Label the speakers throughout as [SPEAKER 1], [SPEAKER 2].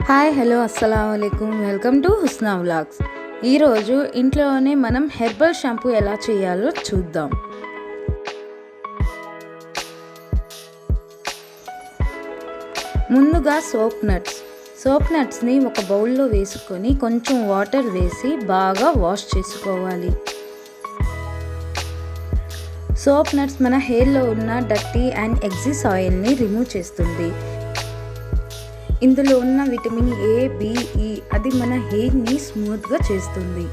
[SPEAKER 1] Hi hello అస్సలాముఅలైకుం welcome to Husna vlogs. ఈరోజు ఇంట్లోనే మనం హెర్బల్ షాంపూ ఎలా చేయాలో చూద్దాం. ముందుగా సోప్ నట్స్ని ఒక బౌల్లో వేసుకొని కొంచెం వాటర్ వేసి బాగా వాష్ చేసుకోవాలి. సోప్ నట్స్ మన హెయిర్లో ఉన్న డర్టీ అండ్ ఎగ్జిస్ ఆయిల్ని రిమూవ్ చేస్తుంది. ఇందులో ఉన్న విటమిన్ ఏ, బి, ఈ అది మన హెయిర్ని స్మూత్గా చేస్తుంది.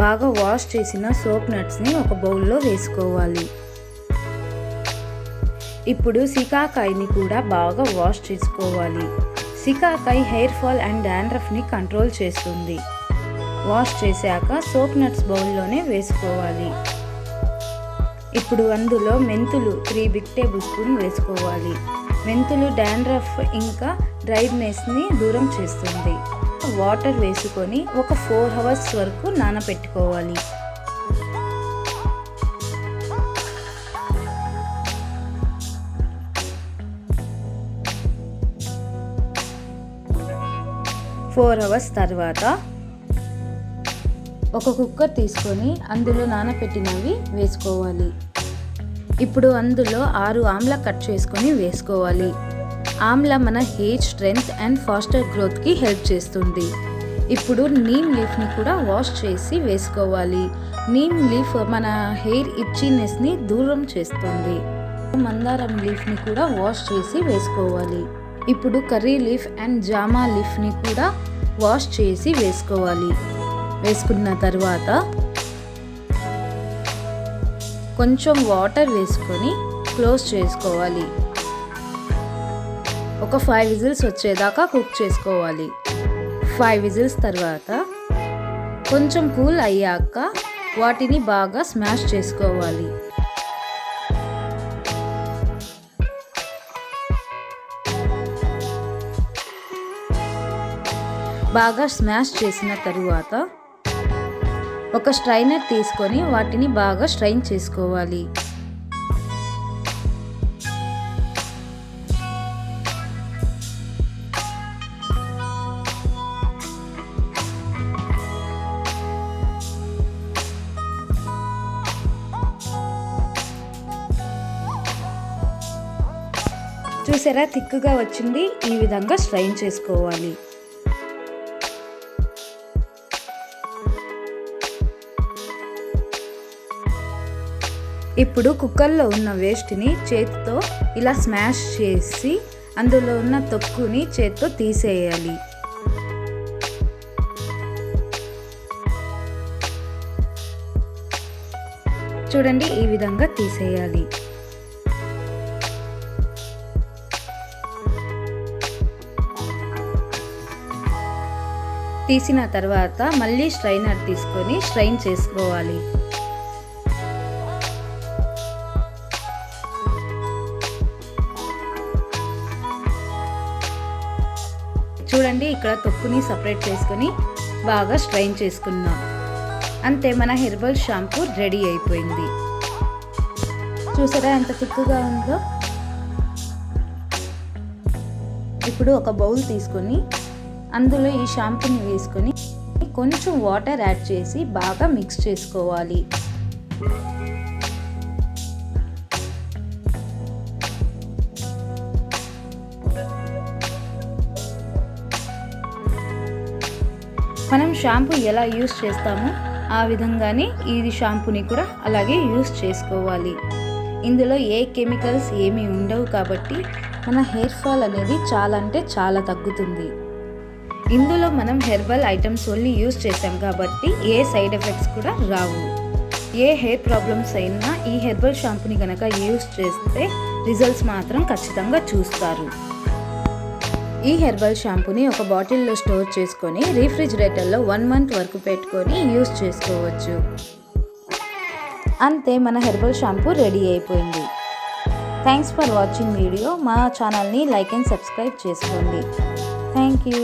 [SPEAKER 1] బాగా వాష్ చేసిన సోప్ నట్స్ని ఒక బౌల్లో వేసుకోవాలి. ఇప్పుడు సికాకాయని కూడా బాగా వాష్ చేసుకోవాలి. సికాకాయ హెయిర్ ఫాల్ అండ్ డాండ్రఫ్ని కంట్రోల్ చేస్తుంది. వాష్ చేశాక సోప్ నట్స్ బౌల్లోనే వేసుకోవాలి. ఇప్పుడు అందులో మెంతులు 3 బిగ్ టేబుల్ స్పూన్ వేసుకోవాలి. మెంతులు డాండ్రఫ్ ఇంకా డ్రైనెస్ని దూరం చేస్తుంది. వాటర్ వేసుకొని ఒక 4 hours వరకు నానబెట్టుకోవాలి. తర్వాత ఒక కుక్కర్ తీసుకొని అందులో నానబెట్టినవి వేసుకోవాలి. ఇప్పుడు అందులో 6 ఆమ్లా కట్ చేసుకొని వేసుకోవాలి. ఆమ్లా మన హెయిర్ స్ట్రెంగ్త్ అండ్ ఫాస్టర్ గ్రోత్కి హెల్ప్ చేస్తుంది. ఇప్పుడు నీమ్ లీఫ్ని కూడా వాష్ చేసి వేసుకోవాలి. నీమ్ లీఫ్ మన హెయిర్ ఇచ్చింగ్నెస్ని దూరం చేస్తుంది. మందారం లీఫ్ని కూడా వాష్ చేసి వేసుకోవాలి. ఇప్పుడు కర్రీ లీఫ్ అండ్ జామా లీఫ్ని కూడా వాష్ చేసి వేసుకోవాలి. వేసుకున్న తర్వాత కొంచెం వాటర్ వేసుకొని క్లోజ్ చేసుకోవాలి. ఒక 5 విజిల్స్ వచ్చేదాకా కుక్ చేసుకోవాలి. 5 విజిల్స్ తర్వాత కొంచెం కూల్ అయ్యాక వాటిని బాగా స్మాష్ చేసుకోవాలి. బాగా స్మాష్ చేసిన తరువాత ఒక స్ట్రైనర్ తీసుకొని వాటిని బాగా స్ట్రైన్ చేసుకోవాలి. చూసారా, థిక్గా వచ్చింది. ఈ విధంగా స్ట్రైన్ చేసుకోవాలి. ఇప్పుడు కుక్కర్లో ఉన్న వేస్ట్ని చేతితో ఇలా స్మాష్ చేసి అందులో ఉన్న తొక్కుని చేతితో తీసేయాలి. చూడండి, ఈ విధంగా తీసేయాలి. తీసిన తర్వాత మళ్ళీ స్ట్రైనర్ తీసుకొని స్ట్రైన్ చేసుకోవాలి. చూడండి, ఇక్కడ తొక్కుని సపరేట్ చేసుకొని బాగా స్ట్రైన్ చేసుకున్నాం. అంతే, మన హెర్బల్ షాంపూ రెడీ అయిపోయింది. చూసారా ఎంత థిక్గా ఉందో. ఇప్పుడు ఒక బౌల్ తీసుకొని అందులో ఈ షాంపూని వేసుకొని కొంచెం వాటర్ యాడ్ చేసి బాగా మిక్స్ చేసుకోవాలి. మనం షాంపూ ఎలా యూస్ చేస్తామో ఆ విధంగానే ఈ షాంపూని కూడా అలాగే యూస్ చేసుకోవాలి. ఇందులో ఏ కెమికల్స్ ఏమీ ఉండవు కాబట్టి మన హెయిర్ ఫాల్ అనేది చాలా అంటే చాలా తగ్గుతుంది. ఇందులో మనం హెర్బల్ ఐటమ్స్ ఓన్లీ యూస్ చేసాం కాబట్టి ఏ సైడ్ ఎఫెక్ట్స్ కూడా రావు. ఏ హెయిర్ ప్రాబ్లమ్స్ అయినా ఈ హెర్బల్ షాంపూని కనుక యూస్ చేస్తే రిజల్ట్స్ మాత్రం ఖచ్చితంగా చూస్తారు. ఈ హెర్బల్ షాంపూని ఒక బాటిల్లో స్టోర్ చేసుకొని రిఫ్రిజిరేటర్లో 1 month వరకు పెట్టుకొని యూస్ చేసుకోవచ్చు. అంతే, మన హెర్బల్ షాంపూ రెడీ అయిపోయింది. Thanks for watching video. మా ఛానల్ని లైక్ అండ్ సబ్స్క్రైబ్ చేసుకోండి. Thank you.